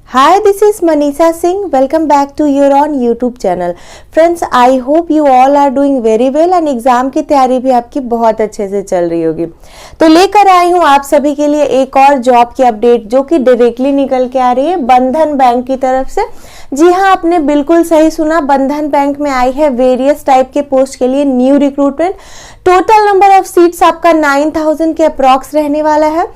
Hi, this is Manisha Singh. Welcome back to your on YouTube channel. Friends, I hope you all are doing very well and exam की तैयारी भी आपकी बहुत अच्छे से चल रही होगी। तो लेकर आई हूँ आप सभी के लिए एक और जॉब की अपडेट जो कि डायरेक्टली निकल के आ रही है बंधन बैंक की तरफ से। जी हाँ, आपने बिल्कुल सही सुना, बंधन बैंक में आई है वेरियस टाइप के पोस्ट के लिए new recruitment. Total number of seats आपका 9000 के अप्रॉक्स रहने वाला है।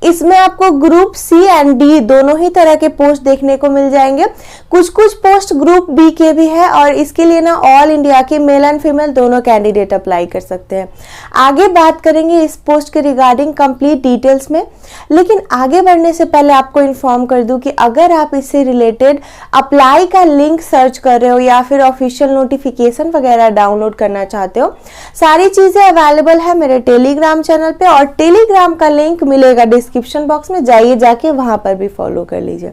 इसमें आपको ग्रुप सी एंड डी दोनों ही तरह के पोस्ट देखने को मिल जाएंगे। कुछ पोस्ट ग्रुप बी के भी है और इसके लिए ना ऑल इंडिया के मेल एंड फीमेल दोनों कैंडिडेट अप्लाई कर सकते हैं। आगे बात करेंगे इस पोस्ट के रिगार्डिंग कंप्लीट डिटेल्स में, लेकिन आगे बढ़ने से पहले आपको इन्फॉर्म कर दूं कि अगर आप इससे रिलेटेड अप्लाई का लिंक सर्च कर रहे हो या फिर ऑफिशियल नोटिफिकेशन वगैरह डाउनलोड करना चाहते हो, सारी चीजें अवेलेबल है मेरे टेलीग्राम चैनल पे और टेलीग्राम का लिंक मिलेगा डिस्क्रिप्शन बॉक्स में, जाइए जाके वहां पर भी फॉलो कर लीजिए।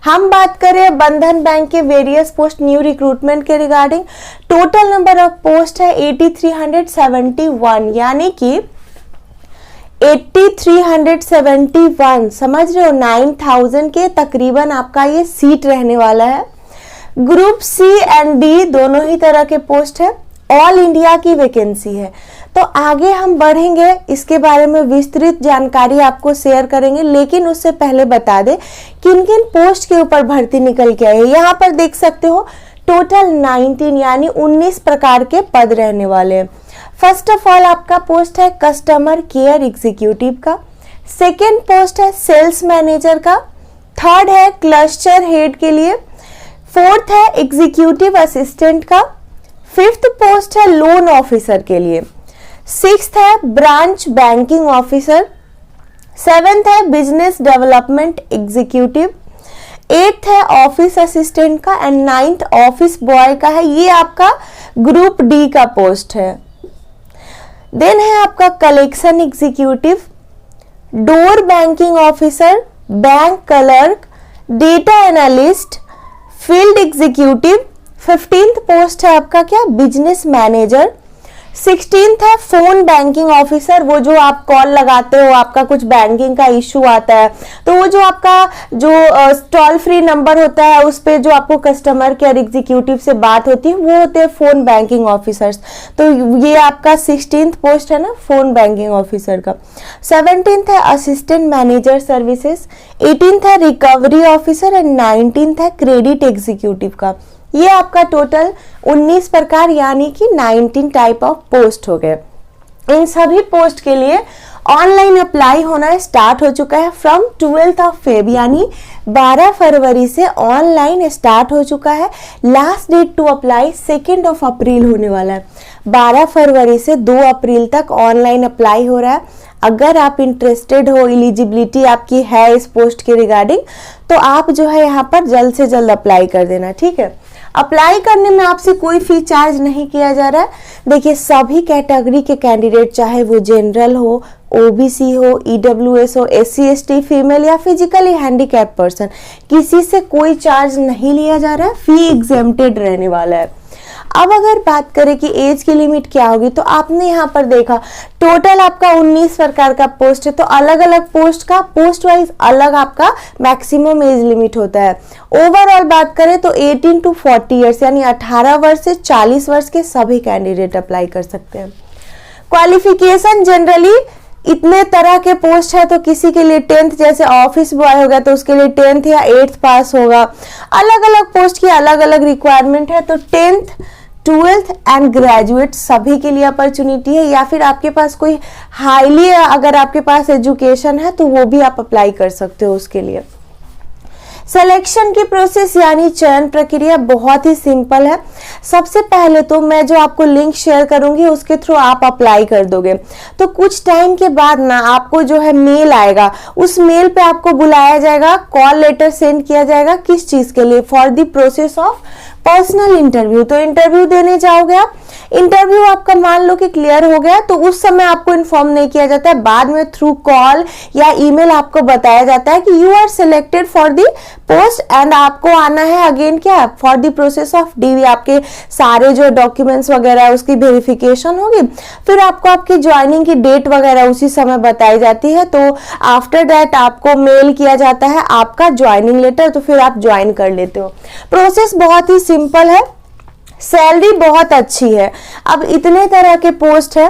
हम बात करें बंधन बैंक के वेरियस पोस्ट न्यू रिक्रूटमेंट के regarding. Total number of post है 8371, यानी कि 8371, समझ रहे हो, 9000 के तकरीबन आपका ये सीट रहने वाला है। ग्रुप सी एंड डी दोनों ही तरह के पोस्ट है, ऑल इंडिया की वैकेंसी है। तो आगे हम बढ़ेंगे, इसके बारे में विस्तृत जानकारी आपको शेयर करेंगे, लेकिन उससे पहले बता दें किन किन पोस्ट के ऊपर भर्ती निकल के आई है। यहाँ पर देख सकते हो टोटल 19 यानी 19 प्रकार के पद रहने वाले हैं। फर्स्ट ऑफ ऑल आपका पोस्ट है कस्टमर केयर एग्जीक्यूटिव का, सेकेंड पोस्ट है सेल्स मैनेजर का, थर्ड है क्लस्टर हेड के लिए, फोर्थ है एग्जीक्यूटिव असिस्टेंट का, फिफ्थ पोस्ट है लोन ऑफिसर के लिए, सिक्स्थ है ब्रांच बैंकिंग ऑफिसर, सेवेंथ है बिजनेस डेवलपमेंट एग्जीक्यूटिव, एट्थ है ऑफिस असिस्टेंट का एंड नाइन्थ ऑफिस बॉय का है। ये आपका ग्रुप डी का पोस्ट है। देन है आपका collection executive, door banking officer, bank clerk, data analyst, field executive. 15th post है आपका क्या, बिजनेस मैनेजर। 16th है फोन बैंकिंग ऑफिसर, वो जो आप कॉल लगाते हो, आपका कुछ बैंकिंग का इश्यू आता है तो वो जो आपका जो टोल फ्री नंबर होता है उस पे जो आपको कस्टमर केयर एग्जीक्यूटिव से बात होती है वो होते हैं फोन बैंकिंग ऑफिसर्स। तो ये आपका 16th पोस्ट है ना, फोन बैंकिंग ऑफिसर का। 17th है असिस्टेंट मैनेजर सर्विसेज, 18th है रिकवरी ऑफिसर एंड 19th है क्रेडिट एग्जीक्यूटिव का। ये आपका टोटल 19 प्रकार यानी कि 19 टाइप ऑफ पोस्ट हो गए। इन सभी पोस्ट के लिए ऑनलाइन अप्लाई होना स्टार्ट हो चुका है फ्रॉम 12th ऑफ फेब, यानी 12 फरवरी से ऑनलाइन स्टार्ट हो चुका है। लास्ट डेट टू अप्लाई 2 अप्रैल होने वाला है। 12 फरवरी से 2 अप्रैल तक ऑनलाइन अप्लाई हो रहा है। अगर आप इंटरेस्टेड हो, एलिजिबिलिटी आपकी है इस पोस्ट के रिगार्डिंग, तो आप जो है यहाँ पर जल्द से जल्द अप्लाई कर देना, ठीक है। अप्लाई करने में आपसे कोई फी चार्ज नहीं किया जा रहा है। देखिए, सभी कैटेगरी के कैंडिडेट, चाहे वो जनरल हो, ओबीसी हो, ईडब्ल्यूएस हो, एससी एसटी, फीमेल या फिजिकली हैंडीकैप पर्सन, किसी से कोई चार्ज नहीं लिया जा रहा है, फी एग्जेम्प्टेड रहने वाला है। अब अगर बात करें कि एज की लिमिट क्या होगी, तो आपने यहाँ पर देखा टोटल आपका 19 प्रकार का पोस्ट है, तो अलग अलग पोस्ट का पोस्ट वाइज अलग आपका मैक्सिमम एज लिमिट होता है। ओवरऑल बात करें तो 18 to 40 ईयर्स यानी 18 वर्ष से 40 वर्ष के सभी कैंडिडेट अप्लाई कर सकते हैं। क्वालिफिकेशन जनरली इतने तरह के पोस्ट है तो किसी के लिए 10th, जैसे ऑफिस बॉय हो गया तो उसके लिए 10th या 8th पास होगा। अलग अलग पोस्ट की अलग अलग रिक्वायरमेंट है, तो 10th, 12th एंड ग्रेजुएट सभी के लिए अपॉर्चुनिटी है, या फिर आपके पास कोई हाईली अगर आपके पास एजुकेशन है तो वो भी आप अप्लाई कर सकते हो उसके लिए। सिलेक्शन की प्रोसेस यानी चयन प्रक्रिया बहुत ही सिंपल है। सबसे पहले तो मैं जो आपको लिंक शेयर करूंगी उसके थ्रू आप अप्लाई कर दोगे, तो कुछ टाइम के बाद ना आपको जो है मेल आएगा, उस मेल पे आपको बुलाया जाएगा, कॉल लेटर सेंड किया जाएगा। किस चीज के लिए? For the process of personal interview, तो इंटरव्यू देने जाओगे आप, इंटरव्यू आपका मान लो कि क्लियर हो गया तो उस समय आपको इन्फॉर्म नहीं किया जाता है, बाद में थ्रू कॉल या ईमेल आपको बताया जाता है कि you are selected for the post and आपको आना है अगेन क्या for the process of DV, आपके सारे जो डॉक्यूमेंट्स वगैरह है उसकी वेरिफिकेशन होगी, फिर आपको आपकी ज्वाइनिंग की डेट वगैरह उसी समय बताई जाती है, तो आफ्टर दैट आपको मेल किया जाता है आपका ज्वाइनिंग लेटर, तो फिर आप ज्वाइन कर लेते हो। प्रोसेस बहुत ही सिंपल है, सैलरी बहुत अच्छी है। अब इतने तरह के पोस्ट है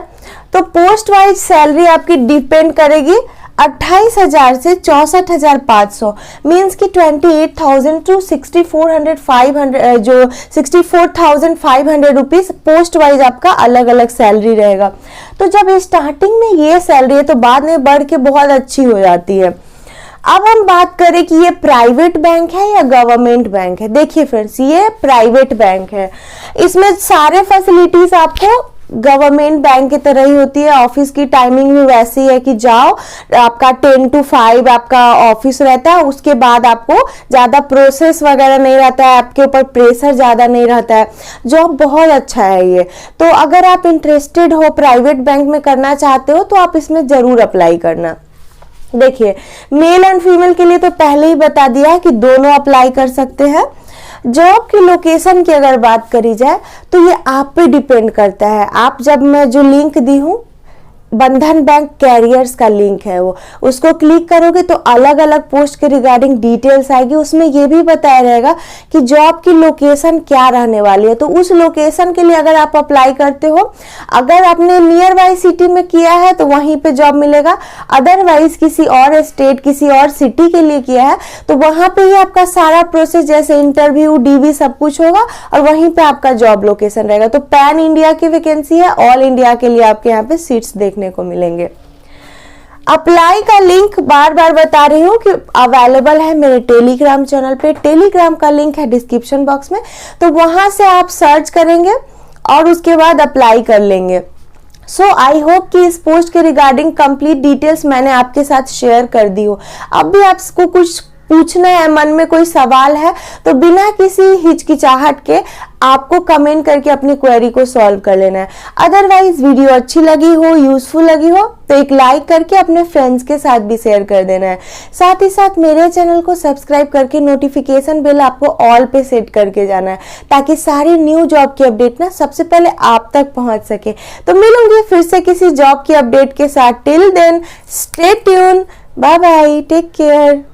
तो पोस्ट वाइज सैलरी आपकी डिपेंड करेगी 28,000 से 64,500, मीन्स की 28,000 टू 64,500 जो 64,500 रुपीज पोस्ट वाइज आपका अलग अलग सैलरी रहेगा। तो जब स्टार्टिंग में ये सैलरी है तो बाद में बढ़ के बहुत अच्छी हो जाती है। अब हम बात करें कि ये प्राइवेट बैंक है या गवर्नमेंट बैंक है। देखिए फ्रेंड्स, ये प्राइवेट बैंक है, इसमें सारे फैसिलिटीज आपको गवर्नमेंट बैंक की तरह ही होती है। ऑफिस की टाइमिंग भी वैसी है कि जाओ, आपका 10 to 5 आपका ऑफिस रहता है, उसके बाद आपको ज्यादा प्रोसेस वगैरह नहीं रहता है, आपके ऊपर प्रेशर ज्यादा नहीं रहता है। जॉब बहुत अच्छा है ये, तो अगर आप इंटरेस्टेड हो प्राइवेट बैंक में करना चाहते हो तो आप इसमें जरूर अप्लाई करना। देखिए मेल एंड फीमेल के लिए तो पहले ही बता दिया है कि दोनों अप्लाई कर सकते हैं। जॉब की लोकेशन की अगर बात करी जाए तो ये आप पे डिपेंड करता है। आप जब मैं जो लिंक दी हूं बंधन बैंक कैरियर्स का लिंक है, वो उसको क्लिक करोगे तो अलग अलग पोस्ट के रिगार्डिंग डिटेल्स आएगी, उसमें ये भी बताया रहेगा कि जॉब की लोकेशन क्या रहने वाली है। तो उस लोकेशन के लिए अगर आप अप्लाई करते हो, अगर आपने नियर बाई सिटी में किया है तो वहीं पे जॉब मिलेगा, अदरवाइज किसी और स्टेट किसी और सिटी के लिए किया है तो वहां पे ही आपका सारा प्रोसेस जैसे इंटरव्यू डीवी सब कुछ होगा और वहीं पे आपका जॉब लोकेशन रहेगा। तो पैन इंडिया की वैकेंसी है, ऑल इंडिया के लिए आपके यहाँ पे सीट्स देखने को मिलेंगे। अप्लाई का लिंक बार बार बता रही हूँ कि अवेलेबल है मेरे टेलीग्राम चैनल पे, टेलीग्राम का लिंक है डिस्क्रिप्शन बॉक्स में, तो वहां से आप सर्च करेंगे और उसके बाद अप्लाई कर लेंगे। सो आई होप कि इस पोस्ट के रिगार्डिंग कंप्लीट डिटेल्स मैंने आपके साथ शेयर कर दी हो। अब भी आपको कुछ पूछना है, मन में कोई सवाल है तो बिना किसी हिचकिचाहट के आपको कमेंट करके अपनी क्वेरी को सॉल्व कर लेना है। अदरवाइज वीडियो अच्छी लगी हो, यूजफुल लगी हो तो एक लाइक करके अपने फ्रेंड्स के साथ भी शेयर कर देना है। साथ ही साथ मेरे चैनल को सब्सक्राइब करके नोटिफिकेशन बेल आपको ऑल पे सेट करके जाना है ताकि सारी न्यू जॉब की अपडेट ना सबसे पहले आप तक पहुंच सके। तो मिलूंगी फिर से किसी जॉब की अपडेट के साथ। Till then stay tune, bye bye, take care.